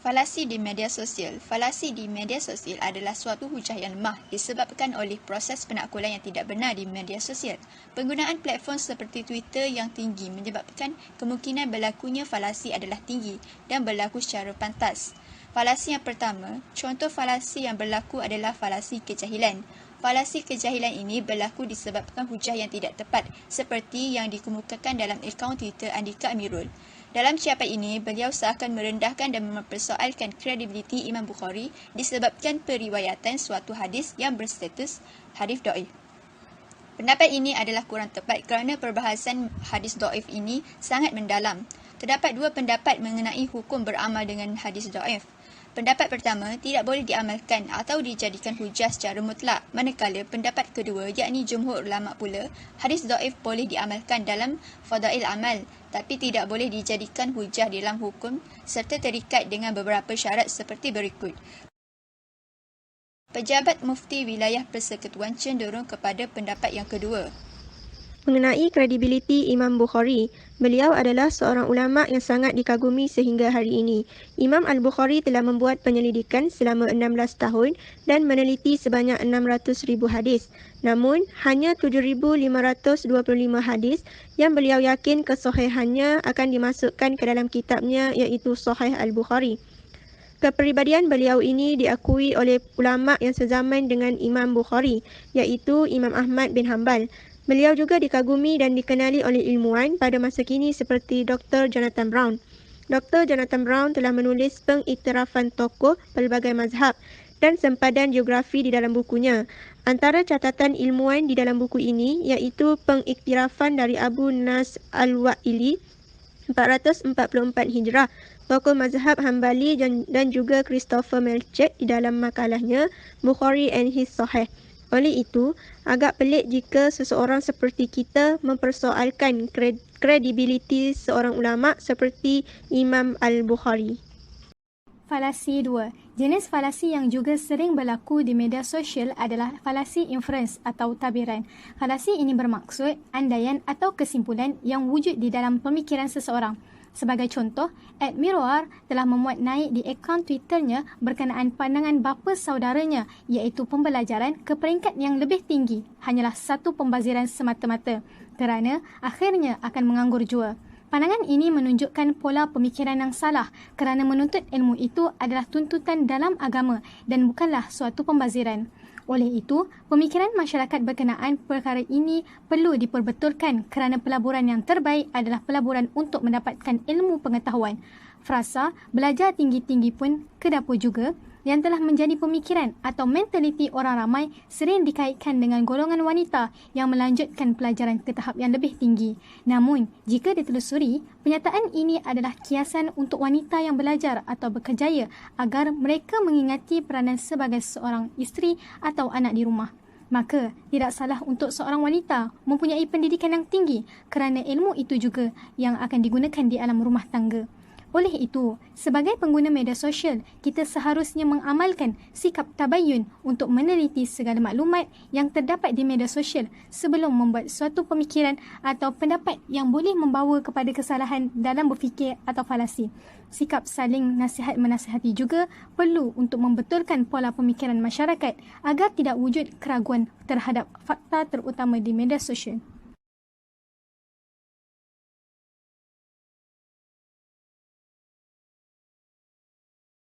Falasi di media sosial. Falasi di media sosial adalah suatu hujah yang lemah disebabkan oleh proses penaklukan yang tidak benar di media sosial. Penggunaan platform seperti Twitter yang tinggi menyebabkan kemungkinan berlakunya falasi adalah tinggi dan berlaku secara pantas. Falasi yang pertama, contoh falasi yang berlaku adalah falasi kejahilan. Falasi kejahilan ini berlaku disebabkan hujah yang tidak tepat seperti yang dikemukakan dalam akaun Twitter Andika Amirul. Dalam ucapan ini, beliau seakan merendahkan dan mempersoalkan kredibiliti Imam Bukhari disebabkan periwayatan suatu hadis yang berstatus hadis dhaif. Pendapat ini adalah kurang tepat kerana perbahasan hadis dhaif ini sangat mendalam. Terdapat dua pendapat mengenai hukum beramal dengan hadis dhaif. Pendapat pertama, tidak boleh diamalkan atau dijadikan hujah secara mutlak. Manakala pendapat kedua, yakni jumhur ulama pula, hadis dhaif boleh diamalkan dalam fadail amal, tapi tidak boleh dijadikan hujah dalam hukum serta terikat dengan beberapa syarat seperti berikut. Pejabat Mufti Wilayah Persekutuan cenderung kepada pendapat yang kedua. Mengenai kredibiliti Imam Bukhari, beliau adalah seorang ulama yang sangat dikagumi sehingga hari ini. Imam Al-Bukhari telah membuat penyelidikan selama 16 tahun dan meneliti sebanyak 600,000 hadis. Namun, hanya 7,525 hadis yang beliau yakin kesahihannya akan dimasukkan ke dalam kitabnya iaitu Sahih Al-Bukhari. Kepribadian beliau ini diakui oleh ulama yang sezaman dengan Imam Bukhari, iaitu Imam Ahmad bin Hanbal. Beliau juga dikagumi dan dikenali oleh ilmuwan pada masa kini seperti Dr. Jonathan Brown. Dr. Jonathan Brown telah menulis pengiktirafan tokoh pelbagai mazhab dan sempadan geografi di dalam bukunya. Antara catatan ilmuwan di dalam buku ini iaitu pengiktirafan dari Abu Nas Al-Wa'ili 444 Hijrah, tokoh mazhab Hanbali dan juga Christopher Melchett di dalam makalahnya Bukhari and His Sahih. Oleh itu, agak pelik jika seseorang seperti kita mempersoalkan kredibiliti seorang ulama seperti Imam Al-Bukhari. Falasi 2. Jenis falasi yang juga sering berlaku di media sosial adalah falasi inference atau tabiran. Falasi ini bermaksud andaian atau kesimpulan yang wujud di dalam pemikiran seseorang. Sebagai contoh, Ed Mirwar telah memuat naik di akaun Twitternya berkenaan pandangan bapa saudaranya iaitu pembelajaran ke peringkat yang lebih tinggi hanyalah satu pembaziran semata-mata kerana akhirnya akan menganggur jua. Pandangan ini menunjukkan pola pemikiran yang salah kerana menuntut ilmu itu adalah tuntutan dalam agama dan bukanlah suatu pembaziran. Oleh itu, pemikiran masyarakat berkenaan perkara ini perlu diperbetulkan kerana pelaburan yang terbaik adalah pelaburan untuk mendapatkan ilmu pengetahuan. Frasa belajar tinggi-tinggi pun ke dapur juga yang telah menjadi pemikiran atau mentaliti orang ramai sering dikaitkan dengan golongan wanita yang melanjutkan pelajaran ke tahap yang lebih tinggi. Namun, jika ditelusuri, penyataan ini adalah kiasan untuk wanita yang belajar atau berkerjaya agar mereka mengingati peranan sebagai seorang isteri atau anak di rumah. Maka, tidak salah untuk seorang wanita mempunyai pendidikan yang tinggi kerana ilmu itu juga yang akan digunakan di alam rumah tangga. Oleh itu, sebagai pengguna media sosial, kita seharusnya mengamalkan sikap tabayun untuk meneliti segala maklumat yang terdapat di media sosial sebelum membuat suatu pemikiran atau pendapat yang boleh membawa kepada kesalahan dalam berfikir atau falasi. Sikap saling nasihat-menasihati juga perlu untuk membetulkan pola pemikiran masyarakat agar tidak wujud keraguan terhadap fakta terutama di media sosial.